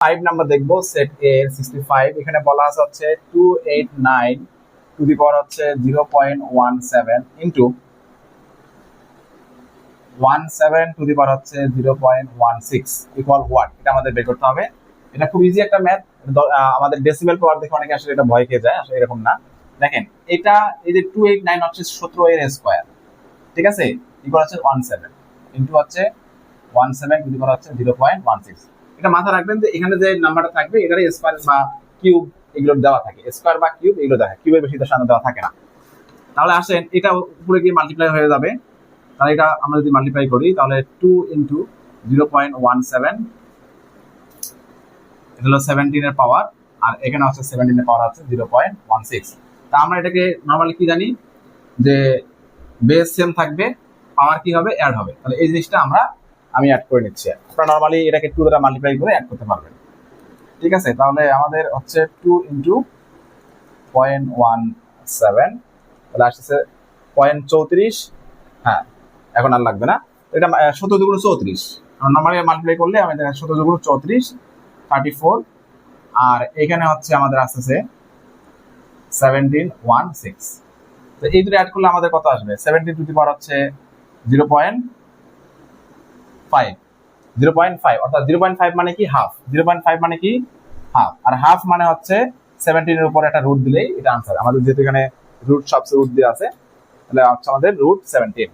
5 number দেখবো set এ 65। এখানে বলা আছে হচ্ছে 289 টু দি পাওয়ার হচ্ছে 0.17 ইন্টু 17 টু দি পাওয়ার হচ্ছে 0.16 ইকুয়াল হোয়াট, এটা আমাদের বের করতে হবে। এটা খুব ইজি একটা ম্যাথ। আমাদের ডেসিমেল পাওয়ার দেখে অনেকে আসলে এটা ভয় খেয়ে যায়, আসলে এরকম না। দেখেন এটা এই যে 289 হচ্ছে 17 এর স্কয়ার, ঠিক আছে, ইকুয়াল হচ্ছে 17 ইন্টু হচ্ছে 17 টু দি পাওয়ার হচ্ছে 0.16। এটা মাথায় রাখবেন যে এখানে যে নাম্বারটা থাকবে এটারে স্কয়ার বা কিউব এগুলো দেওয়া থাকে, স্কয়ার বা কিউব এগুলো দেওয়া থাকে, কিউবের বেশি তো সামনে দেওয়া থাকে না। তাহলে আসেন এটা উপরে গিয়ে মাল্টিপ্লাই হয়ে যাবে। তাহলে এটা আমরা যদি মাল্টিপ্লাই করি তাহলে 2 ইন্টু 0.17, এটা হলো 17 এর পাওয়ার, আর এখানে হচ্ছে 17 এর পাওয়ার হচ্ছে 0.16। তা আমরা এটাকে নরমালি কি জানি যে বেস সেম থাকবে, পাওয়ার কি হবে, অ্যাড হবে। তাহলে এই জিনিসটা আমি অ্যাড করে নিচ্ছি। আপনারা নরমালি এটাকে 2 দ্বারা মাল্টিপ্লাই করে অ্যাড করতে পারবেন, ঠিক আছে। তাহলে আমাদের হচ্ছে 2 ইন্টু 0.17, তাহলে আসছে 0.34। হ্যাঁ, এখন আর লাগবে না। এটা 17 দুগুণ 34, নরমালি মাল্টিপ্লাই করলে আমি 17 দুগুণ 34 34, আর এখানে হচ্ছে আমাদের আসছে 1716। তো এই দুটো অ্যাড করলে আমাদের কত আসবে? 17 টু দি পাওয়ার হচ্ছে 0.5, 0.5 অর্থাৎ 0.5 মানে কি হাফ, 0.5 মানে কি হাফ, আর হাফ মানে হচ্ছে 17 এর উপর একটা রুট দিলেই এটা আনসার। আমাদের যেহেতু এখানে রুট সবচেয়ে রুট দিয়ে আছে, তাহলে হচ্ছে আমাদের রুট 17।